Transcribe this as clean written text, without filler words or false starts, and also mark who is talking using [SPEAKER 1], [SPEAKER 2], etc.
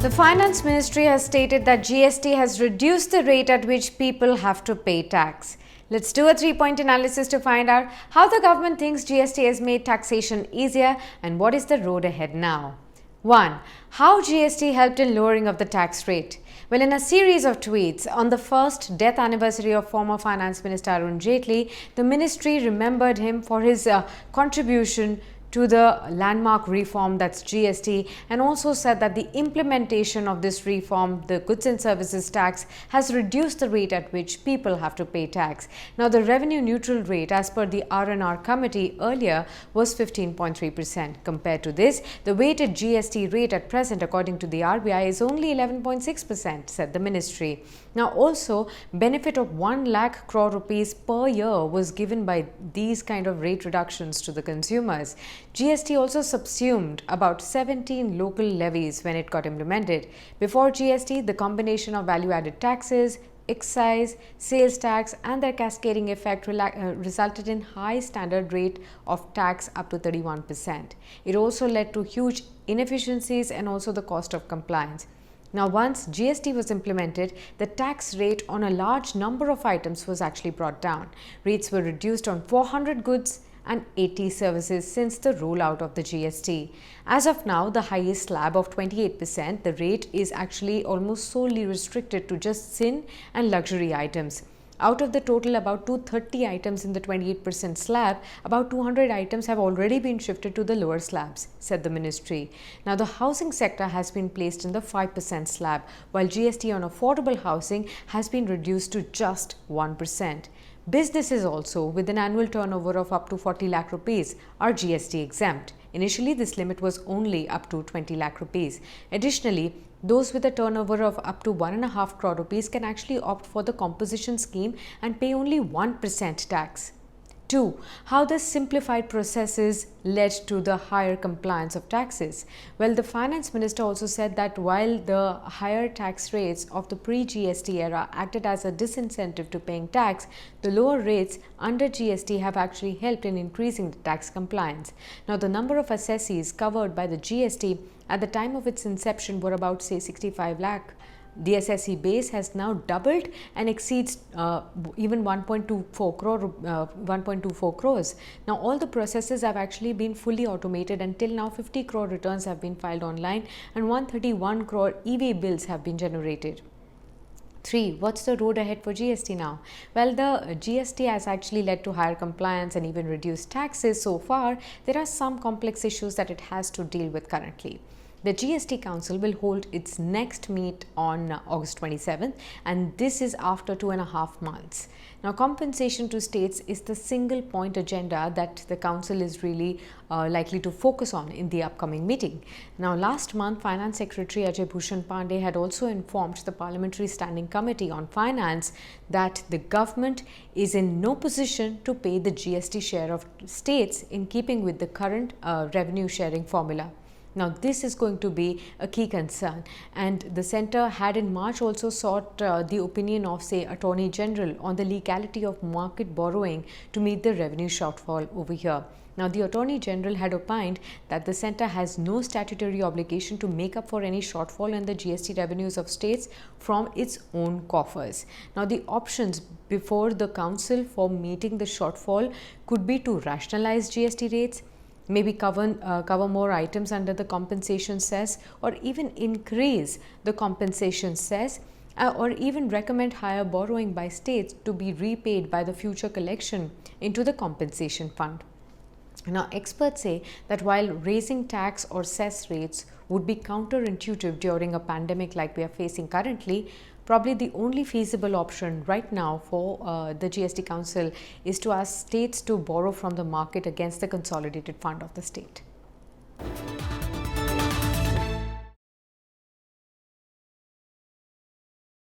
[SPEAKER 1] The Finance Ministry has stated that GST has reduced the rate at which people have to pay tax. Let's do a three-point analysis to find out how the government thinks GST has made taxation easier and what is the road ahead now. 1. How GST helped in lowering of the tax rate. Well, in a series of tweets on the first death anniversary of former Finance Minister Arun Jaitley, the ministry remembered him for his contribution to the landmark reform, that's GST, and also said that the implementation of this reform, the goods and services tax, has reduced the rate at which people have to pay tax. Now, the revenue neutral rate as per the R&R committee earlier was 15.3%. Compared to this, the weighted GST rate at present, according to the RBI, is only 11.6%, said the ministry. Now, also, benefit of 1 lakh crore rupees per year was given by these kind of rate reductions to the consumers. GST also subsumed about 17 local levies when it got implemented. Before GST, the combination of value-added taxes, excise, sales tax and their cascading effect resulted in high standard rate of tax up to 31%. It also led to huge inefficiencies and also the cost of compliance. Now, once GST was implemented, the tax rate on a large number of items was actually brought down. Rates were reduced on 400 goods and 80 services since the rollout of the GST. As of now, the highest slab of 28%, the rate is actually almost solely restricted to just sin and luxury items. Out of the total about 230 items in the 28% slab, about 200 items have already been shifted to the lower slabs, said the ministry. Now, the housing sector has been placed in the 5% slab, while GST on affordable housing has been reduced to just 1%. Businesses also, with an annual turnover of up to 40 lakh rupees, are GST exempt. Initially, this limit was only up to 20 lakh rupees. Additionally, those with a turnover of up to 1.5 crore rupees can actually opt for the composition scheme and pay only 1% tax. 2. How the simplified processes led to the higher compliance of taxes. Well, the finance minister also said that while the higher tax rates of the pre-GST era acted as a disincentive to paying tax, the lower rates under GST have actually helped in increasing the tax compliance. Now, the number of assessees covered by the GST at the time of its inception were about, say, 65 lakh. The assessee base has now doubled and exceeds even 1.24 crores. Now, all the processes have actually been fully automated, and till now 50 crore returns have been filed online and 131 crore e-way bills have been generated. 3. What's the road ahead for GST now? Well, the GST has actually led to higher compliance and even reduced taxes so far. There are some complex issues that it has to deal with currently. The GST Council will hold its next meet on August 27th, and this is after 2.5 months. Now, compensation to states is the single point agenda that the Council is really likely to focus on in the upcoming meeting. Now, last month, Finance Secretary Ajay Bhushan Pandey had also informed the Parliamentary Standing Committee on Finance that the government is in no position to pay the GST share of states in keeping with the current revenue sharing formula. Now, this is going to be a key concern, and the centre had in March also sought the opinion of, say, Attorney General on the legality of market borrowing to meet the revenue shortfall over here. Now, the Attorney General had opined that the centre has no statutory obligation to make up for any shortfall in the GST revenues of states from its own coffers. Now, the options before the council for meeting the shortfall could be to rationalize GST rates, maybe cover more items under the compensation cess, or even increase the compensation cess, or even recommend higher borrowing by states to be repaid by the future collection into the compensation fund. Now, experts say that while raising tax or cess rates would be counterintuitive during a pandemic like we are facing currently, probably the only feasible option right now for the GST Council is to ask states to borrow from the market against the consolidated fund of the state.